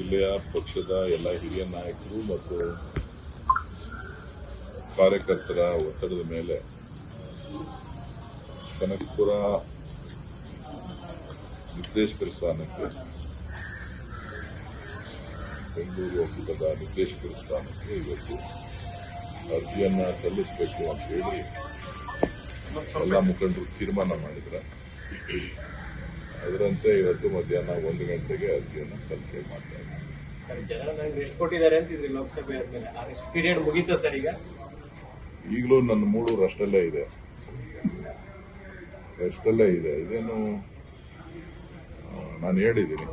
ಜಿಲ್ಲೆಯ ಪಕ್ಷದ ಎಲ್ಲ ಹಿರಿಯ ನಾಯಕರು ಮತ್ತು ಕಾರ್ಯಕರ್ತರ ಒತ್ತಡದ ಮೇಲೆ ಕನಕಪುರ ನಿರ್ದೇಶಕರ ಸ್ಥಾನಕ್ಕೆ ಬೆಂಗಳೂರು ಒಕ್ಕೂಟದ ನಿರ್ದೇಶಕರ ಸ್ಥಾನಕ್ಕೆ ಇವತ್ತು ಅರ್ಜಿಯನ್ನ ಸಲ್ಲಿಸಬೇಕು ಅಂತ ಹೇಳಿ ಎಲ್ಲ ಮುಖಂಡರು ತೀರ್ಮಾನ ಮಾಡಿದ್ದಾರೆ. ಅದರಂತೆ ಇವತ್ತು ಮಧ್ಯಾಹ್ನ 1 ಗಂಟೆಗೆ ಅರ್ಜಿಯನ್ನು ಸಲ್ಲಿಕೆ ಮಾಡ್ತಾರೆ. ಸರ್, ಜನರ ಎಷ್ಟು ಕೊಟ್ಟಿದ್ದಾರೆ ಅಂತಿದ್ರಿ ಲೋಕಸಭೆ ಆದ್ಮೇಲೆ ಎಷ್ಟು ಪೀರಿಯಡ್ ಮುಗೀತಾ ಸರ್? ಈಗಲೂ ನನ್ನ ಮೂಡು ಅಷ್ಟಲ್ಲೇ ಇದೆ. ಇದೇನು ನಾನು ಹೇಳಿದ್ದೀನಿ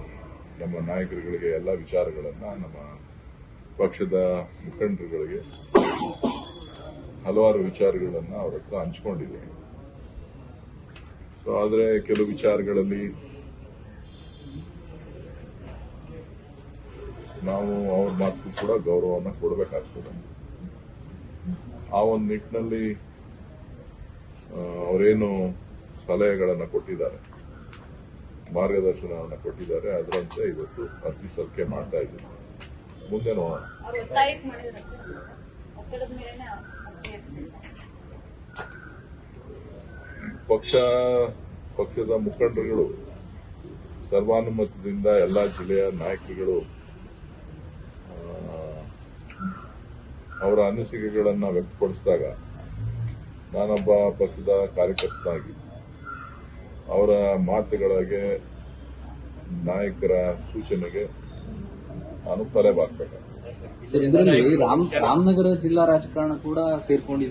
ನಮ್ಮ ನಾಯಕರುಗಳಿಗೆ ಎಲ್ಲ ವಿಚಾರಗಳನ್ನ ನಮ್ಮ ಪಕ್ಷದ ಮುಖಂಡರುಗಳಿಗೆ ಹಲವಾರು ವಿಚಾರಗಳನ್ನ ಅವ್ರ ಹತ್ರ ಹಂಚಿಕೊಂಡಿದ್ದೀನಿ. ಸೊ ಆದರೆ ಕೆಲವು ವಿಚಾರಗಳಲ್ಲಿ ನಾವು ಅವ್ರ ಮಾತು ಕೂಡ ಗೌರವವನ್ನು ಕೊಡಬೇಕಾಗ್ತದೆ. ಆ ಒಂದು ನಿಟ್ಟಿನಲ್ಲಿ ಅವರೇನು ಸಲಹೆಗಳನ್ನು ಕೊಟ್ಟಿದ್ದಾರೆ, ಮಾರ್ಗದರ್ಶನವನ್ನು ಕೊಟ್ಟಿದ್ದಾರೆ, ಅದರಂತೆ ಇವತ್ತು ಅರ್ಜಿ ಸಲ್ಲಿಕೆ ಮಾಡ್ತಾ ಇದ್ದೀನಿ. ಮುಂದೆ ನೋಡೋಣ. ಪಕ್ಷದ ಮುಖಂಡರುಗಳು ಸರ್ವಾನುಮತದಿಂದ ಎಲ್ಲ ಜಿಲ್ಲೆಯ ನಾಯಕರುಗಳು ಅವರ ಅನಿಸಿಕೆಗಳನ್ನು ವ್ಯಕ್ತಪಡಿಸಿದಾಗ ನಾನೊಬ್ಬ ಪಕ್ಷದ ಕಾರ್ಯಕರ್ತನಾಗಿ ಅವರ ಮಾತುಗಳಿಗೆ, ನಾಯಕರ ಸೂಚನೆಗೆ ನಾನು ತಲೆಬಾಗಬೇಕಾಗ್ತದೆ. ರಾಮನಗರ ಜಿಲ್ಲಾ ರಾಜಕಾರಣ ಕೂಡ ಸೇರ್ಕೊಂಡಿದೆ.